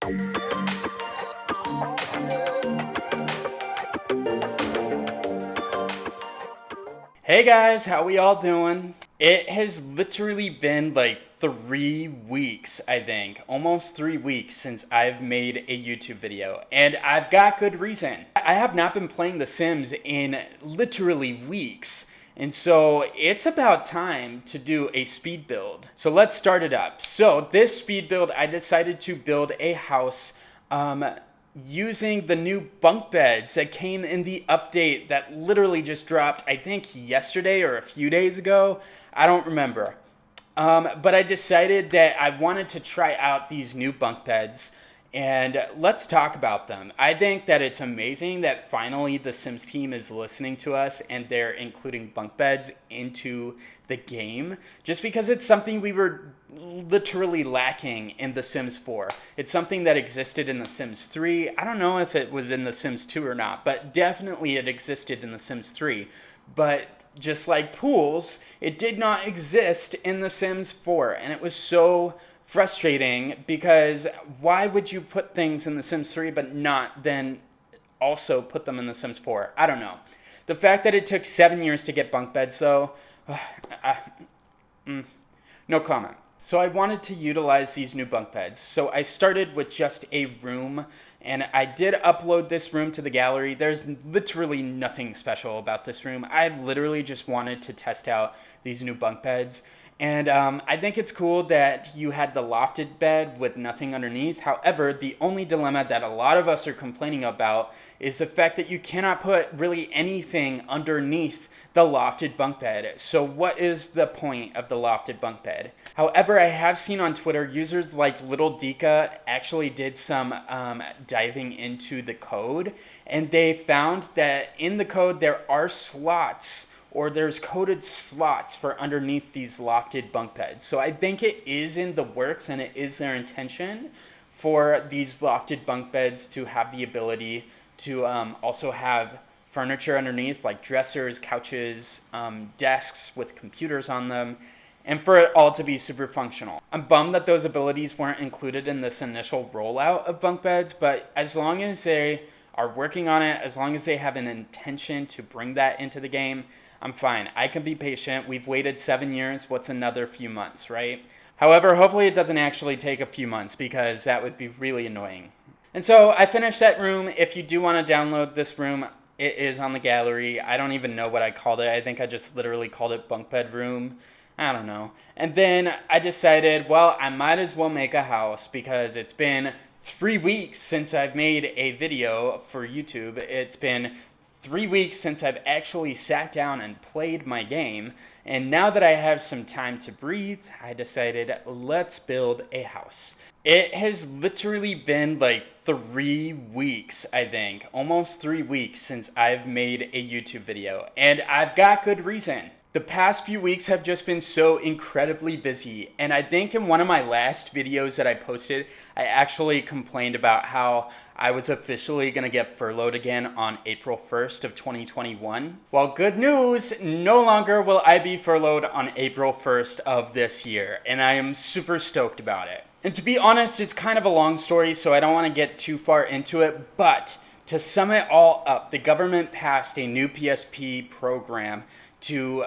Hey guys, how we all doing? It has literally been like 3 weeks, I think, almost 3 weeks since I've made a YouTube video, and I've got good reason. I have not been playing The Sims in literally weeks, and so it's about time to do a speed build. So let's start it up. So this speed build, I decided to build a house using the new bunk beds that came in the update that literally just dropped, I think yesterday or a few days ago. I don't remember. But I decided that I wanted to try out these new bunk beds, and let's talk about them. I think that it's amazing that finally the Sims team is listening to us and they're including bunk beds into the game, just because it's something we were literally lacking in The Sims 4. It's something that existed in The Sims 3. I don't know if it was in The Sims 2 or not, but definitely it existed in The Sims 3. But just like pools, it did not exist in The Sims 4, and it was so frustrating because why would you put things in The Sims 3 but not then also put them in The Sims 4? I don't know. The fact that it took 7 years to get bunk beds though, no comment. So I wanted to utilize these new bunk beds. So I started with just a room, and I did upload this room to the gallery. There's literally nothing special about this room. I literally just wanted to test out these new bunk beds. And I think it's cool that you had the lofted bed with nothing underneath. However, the only dilemma that a lot of us are complaining about is the fact that you cannot put really anything underneath the lofted bunk bed. So what is the point of the lofted bunk bed? However, I have seen on Twitter users like Little Dika actually did some diving into the code, and they found that in the code there are slots, or there's coded slots for underneath these lofted bunk beds. So I think it is in the works, and it is their intention for these lofted bunk beds to have the ability to also have furniture underneath, like dressers, couches, desks with computers on them, and for it all to be super functional. I'm bummed that those abilities weren't included in this initial rollout of bunk beds, but as long as they are working on it, as long as they have an intention to bring that into the game, I'm fine. I can be patient. We've waited 7 years. What's another few months, right? However, hopefully it doesn't actually take a few months, because that would be really annoying. And so I finished that room. If you do want to download this room, it is on the gallery. I don't even know what I called it. I think I just literally called it bunk bed room. I don't know. And then I decided, well, I might as well make a house, because it's been 3 weeks since I've made a video for YouTube. It's been 3 weeks since I've actually sat down and played my game, and now that I have some time to breathe, I decided, let's build a house. It has literally been like 3 weeks, I think, almost 3 weeks since I've made a YouTube video, and I've got good reason. The past few weeks have just been so incredibly busy, and I think in one of my last videos that I posted, I actually complained about how I was officially going to get furloughed again on April 1st of 2021. Well, good news, no longer will I be furloughed on April 1st of this year, and I am super stoked about it. And to be honest, it's kind of a long story, so I don't want to get too far into it, but to sum it all up, the government passed a new PSP program to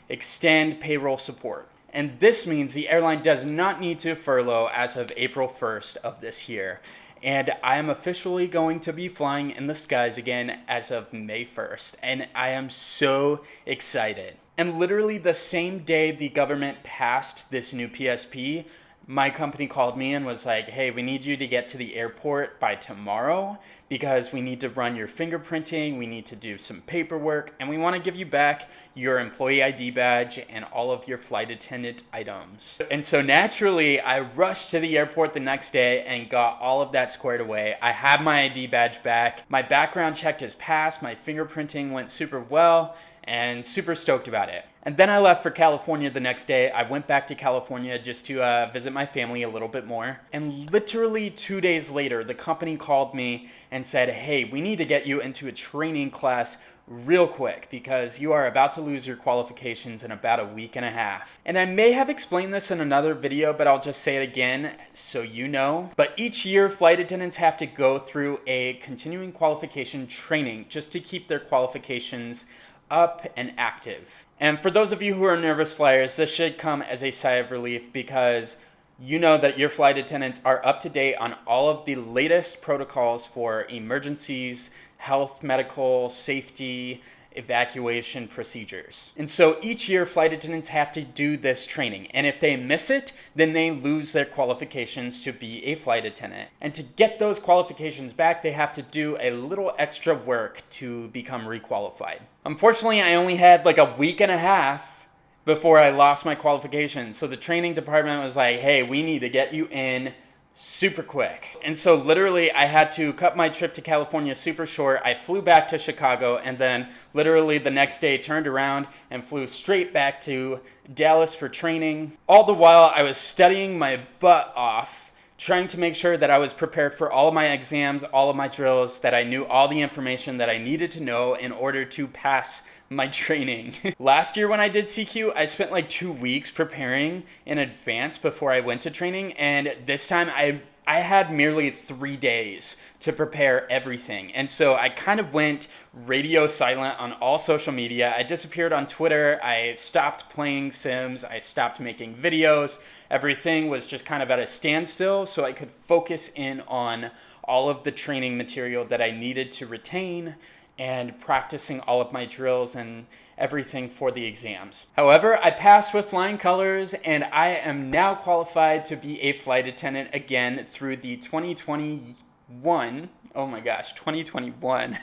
extend payroll support. And this means the airline does not need to furlough as of April 1st of this year. And I am officially going to be flying in the skies again as of May 1st. And I am so excited. And literally the same day the government passed this new PSP, my company called me and was like, hey, we need you to get to the airport by tomorrow because we need to run your fingerprinting, we need to do some paperwork, and we want to give you back your employee ID badge and all of your flight attendant items. And so naturally, I rushed to the airport the next day and got all of that squared away. I have my ID badge back, my background check has passed, my fingerprinting went super well, and super stoked about it. And then I left for California the next day. I went back to California just to visit my family a little bit more. And literally 2 days later, the company called me and said, hey, we need to get you into a training class real quick because you are about to lose your qualifications in about a week and a half. And I may have explained this in another video, but I'll just say it again so you know. But each year, flight attendants have to go through a continuing qualification training just to keep their qualifications up and active. And for those of you who are nervous flyers, this should come as a sigh of relief because you know that your flight attendants are up to date on all of the latest protocols for emergencies, health, medical, safety, evacuation procedures. And so each year flight attendants have to do this training. And if they miss it, then they lose their qualifications to be a flight attendant. And to get those qualifications back, they have to do a little extra work to become requalified. Unfortunately, I only had like a week and a half before I lost my qualifications. So the training department was like, hey, we need to get you in super quick. And so literally I had to cut my trip to California super short. I flew back to Chicago and then literally the next day turned around and flew straight back to Dallas for training. All the while I was studying my butt off, trying to make sure that I was prepared for all of my exams, all of my drills, that I knew all the information that I needed to know in order to pass my training. Last year when I did CQ, I spent like 2 weeks preparing in advance before I went to training, and this time I had merely 3 days to prepare everything. And so I kind of went radio silent on all social media. I disappeared on Twitter. I stopped playing Sims. I stopped making videos. Everything was just kind of at a standstill so I could focus in on all of the training material that I needed to retain and practicing all of my drills and everything for the exams. However, I passed with flying colors and I am now qualified to be a flight attendant again through the 2021, oh my gosh, 2021,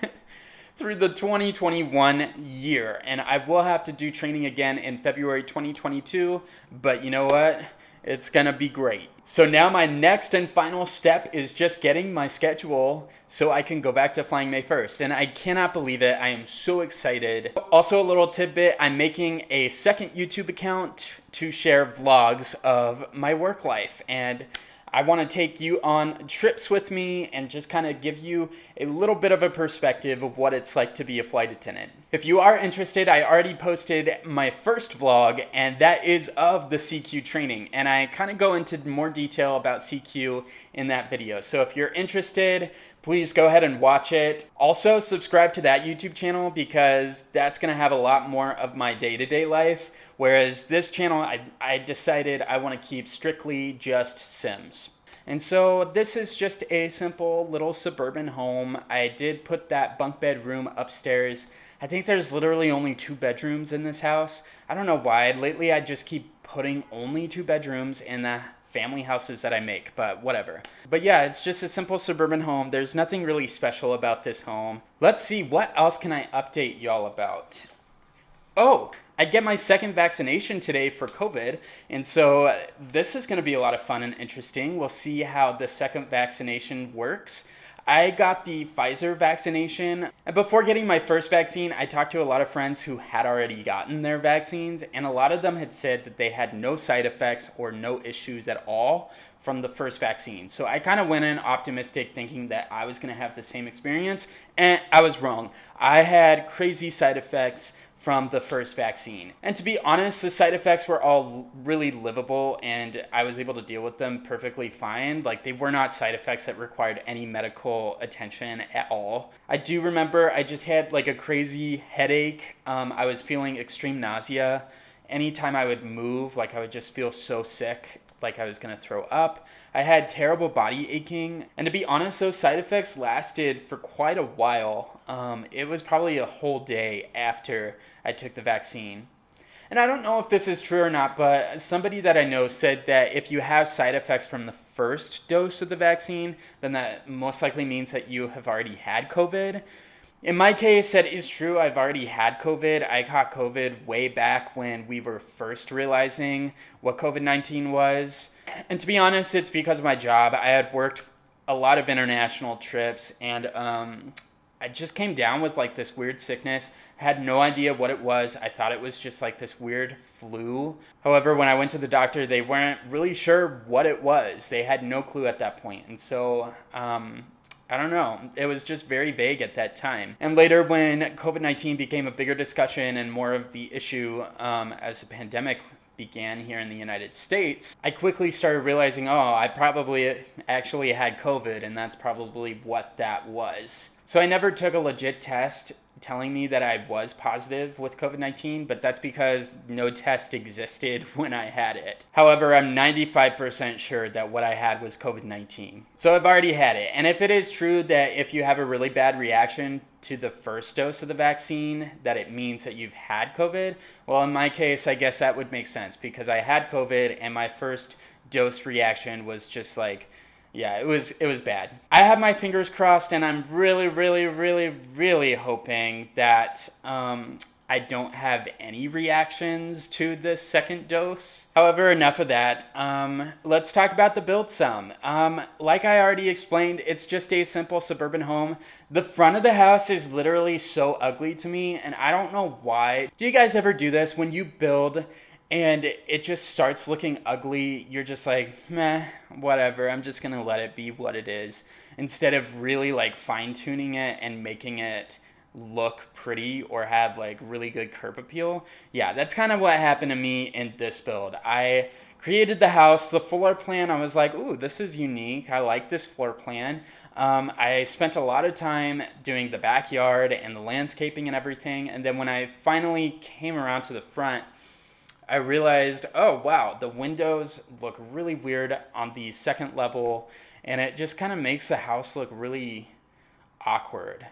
through the 2021 year. And I will have to do training again in February 2022, but you know what? It's gonna be great. So now my next and final step is just getting my schedule so I can go back to flying May 1st. And I cannot believe it. I am so excited. Also, a little tidbit, I'm making a second YouTube account to share vlogs of my work life. And I want to take you on trips with me and just kind of give you a little bit of a perspective of what it's like to be a flight attendant. If you are interested, I already posted my first vlog, and that is of the CQ training. And I kind of go into more detail about CQ in that video. So if you're interested, please go ahead and watch it. Also, subscribe to that YouTube channel because that's going to have a lot more of my day-to-day life. Whereas this channel, I decided I want to keep strictly just Sims. And so this is just a simple little suburban home. I did put that bunk bed room upstairs. I think there's literally only 2 bedrooms in this house. I don't know why. Lately I just keep putting only 2 bedrooms in the family houses that I make, but whatever. But yeah, it's just a simple suburban home. There's nothing really special about this home. Let's see, what else can I update y'all about? Oh, I get my second vaccination today for COVID, and so this is going to be a lot of fun and interesting. We'll see how the second vaccination works. I got the Pfizer vaccination, and before getting my first vaccine, I talked to a lot of friends who had already gotten their vaccines, and a lot of them had said that they had no side effects or no issues at all from the first vaccine. So I kind of went in optimistic thinking that I was going to have the same experience, and I was wrong. I had crazy side effects from the first vaccine. And to be honest, the side effects were all really livable and I was able to deal with them perfectly fine. Like, they were not side effects that required any medical attention at all. I do remember I just had like a crazy headache. I was feeling extreme nausea. Anytime I would move, like I would just feel so sick, like I was gonna throw up. I had terrible body aching, and to be honest, those side effects lasted for quite a while. It was probably a whole day after I took the vaccine. And I don't know if this is true or not, but somebody that I know said that if you have side effects from the first dose of the vaccine, then that most likely means that you have already had COVID. In my case, that is true. I've already had COVID. I caught COVID way back when we were first realizing what COVID-19 was. And to be honest, it's because of my job. I had worked a lot of international trips, and I just came down with like this weird sickness. I had no idea what it was. I thought it was just like this weird flu. However, when I went to the doctor, they weren't really sure what it was. They had no clue at that point. And so I don't know. It was just very vague at that time. And later, when COVID-19 became a bigger discussion and more of the issue as the pandemic began here in the United States, I quickly started realizing, oh, I probably actually had COVID, and that's probably what that was. So I never took a legit test telling me that I was positive with COVID-19, but that's because no test existed when I had it. However, I'm 95% sure that what I had was COVID-19. So I've already had it. And if it is true that if you have a really bad reaction to the first dose of the vaccine, that it means that you've had COVID, well, in my case, I guess that would make sense because I had COVID and my first dose reaction was just like, yeah, it was bad. I have my fingers crossed, and I'm really, really, really, really hoping that I don't have any reactions to this second dose. However, enough of that. Let's talk about the build some. Like I already explained, it's just a simple suburban home. The front of the house is literally so ugly to me, and I don't know why. Do you guys ever do this when you build and it just starts looking ugly? You're just like, meh, whatever, I'm just gonna let it be what it is, instead of really like fine-tuning it and making it look pretty or have like really good curb appeal. Yeah, that's kind of what happened to me in this build. I created the house, the floor plan, I was like, ooh, this is unique, I like this floor plan. I spent a lot of time doing the backyard and the landscaping and everything, and then when I finally came around to the front, I realized, oh wow, the windows look really weird on the second level, and it just kind of makes the house look really awkward.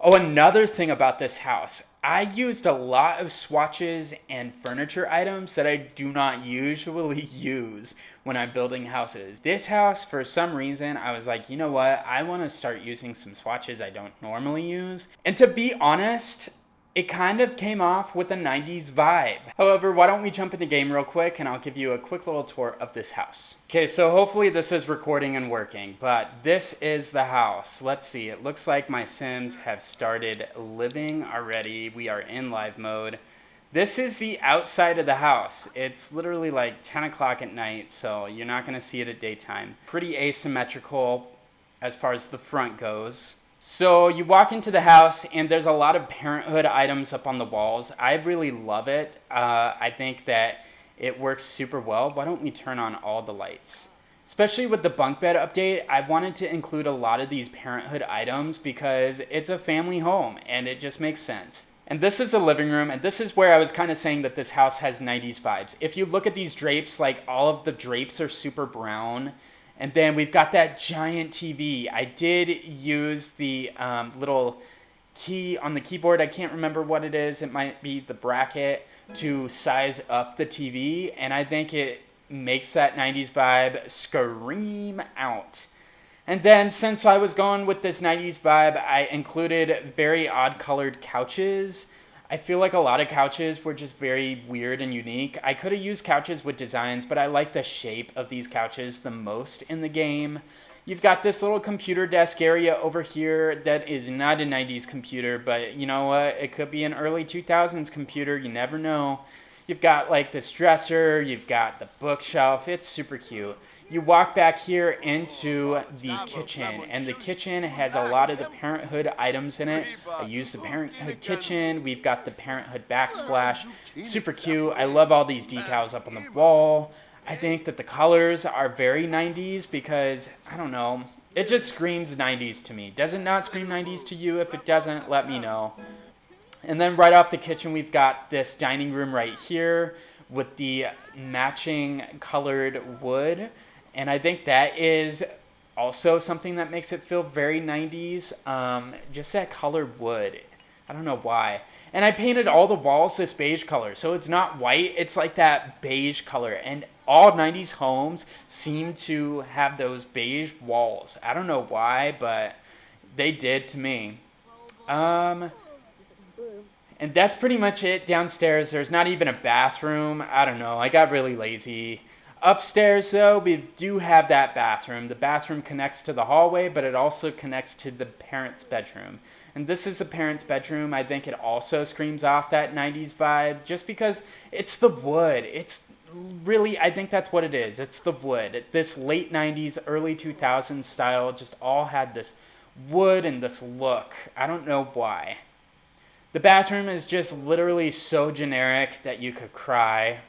Oh, another thing about this house, I used a lot of swatches and furniture items that I do not usually use when I'm building houses. This house, for some reason, I was like, you know what, I want to start using some swatches I don't normally use. And to be honest, it kind of came off with a 90s vibe. However, why don't we jump into game real quick and I'll give you a quick little tour of this house. Okay, so hopefully this is recording and working, but this is the house. Let's see, it looks like my Sims have started living already. We are in live mode. This is the outside of the house. It's literally like 10 o'clock at night, so you're not gonna see it at daytime. Pretty asymmetrical as far as the front goes. So you walk into the house and there's a lot of parenthood items up on the walls. I really love it. I think that it works super well. Why don't we turn on all the lights? Especially with the bunk bed update, I wanted to include a lot of these parenthood items because it's a family home and it just makes sense. And this is the living room, and this is where I was kind of saying that this house has 90s vibes. If you look at these drapes, like all of the drapes are super brown. And then we've got that giant TV. I did use the little key on the keyboard. I can't remember what it is. It might be the bracket to size up the TV. And I think it makes that 90s vibe scream out. And then since I was going with this 90s vibe, I included very odd colored couches. I feel like a lot of couches were just very weird and unique. I could have used couches with designs, but I like the shape of these couches the most in the game. You've got this little computer desk area over here that is not a 90s computer, but you know what? It could be an early 2000s computer. You never know. You've got like this dresser. You've got the bookshelf. It's super cute. You walk back here into the kitchen, and the kitchen has a lot of the parenthood items in it. I used the parenthood kitchen. We've got the parenthood backsplash. Super cute. I love all these decals up on the wall. I think that the colors are very 90s because, I don't know, it just screams 90s to me. Does it not scream 90s to you? If it doesn't, let me know. And then right off the kitchen, we've got this dining room right here with the matching colored wood. And I think that is also something that makes it feel very 90s. Just that colored wood. I don't know why. And I painted all the walls this beige color. So it's not white. It's like that beige color. And all 90s homes seem to have those beige walls. I don't know why, but they did to me. And that's pretty much it downstairs. There's not even a bathroom. I don't know. I got really lazy. Upstairs, though, we do have that bathroom. The bathroom connects to the hallway, but it also connects to the parents' bedroom. And this is the parents' bedroom. I think it also screams off that 90s vibe just because it's the wood. It's really, I think that's what it is. It's the wood. This late 90s, early 2000s style just all had this wood and this look. I don't know why. The bathroom is just literally so generic that you could cry.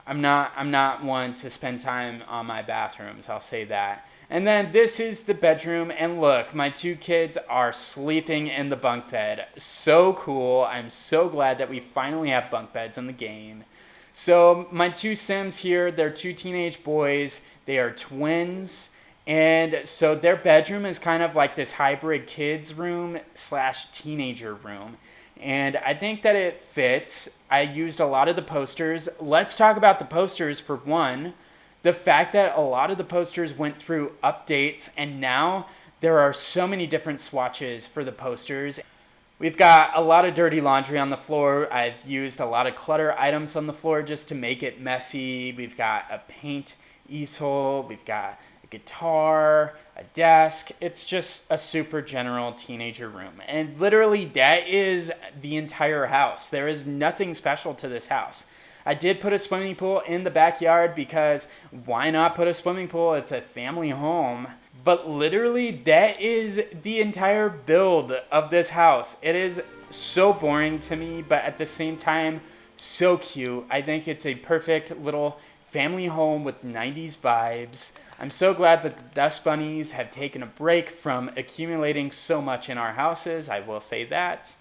I'm not one to spend time on my bathrooms, I'll say that. And then this is the bedroom, and look, my 2 kids are sleeping in the bunk bed. So cool. I'm so glad that we finally have bunk beds in the game. So my 2 Sims here, they're 2 teenage boys. They are twins. And so their bedroom is kind of like this hybrid kids room / teenager room. And I think that it fits. I used a lot of the posters. Let's talk about the posters for one. The fact that a lot of the posters went through updates, and now there are so many different swatches for the posters. We've got a lot of dirty laundry on the floor. I've used a lot of clutter items on the floor just to make it messy. We've got a paint easel. We've got a guitar, a desk. It's just a super general teenager room. And literally that is the entire house. There is nothing special to this house. I did put a swimming pool in the backyard because why not put a swimming pool? It's a family home. But literally, that is the entire build of this house. It is so boring to me, but at the same time, so cute. I think it's a perfect little family home with 90s vibes. I'm so glad that the dust bunnies have taken a break from accumulating so much in our houses. I will say that.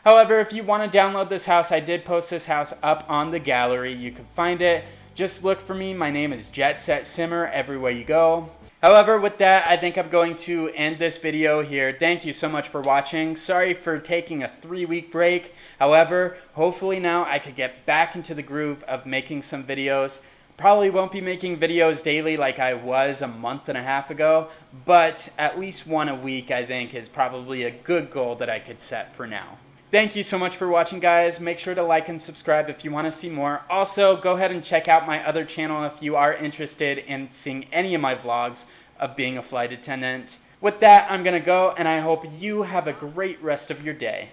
However, if you want to download this house, I did post this house up on the gallery. You can find it. Just look for me. My name is Jet Set Simmer everywhere you go. However, with that, I think I'm going to end this video here. Thank you so much for watching. Sorry for taking a 3-week break. However, hopefully now I could get back into the groove of making some videos. Probably won't be making videos daily like I was a month and a half ago, but at least one a week I think is probably a good goal that I could set for now. Thank you so much for watching, guys. Make sure to like and subscribe if you want to see more. Also, go ahead and check out my other channel if you are interested in seeing any of my vlogs of being a flight attendant. With that, I'm going to go, and I hope you have a great rest of your day.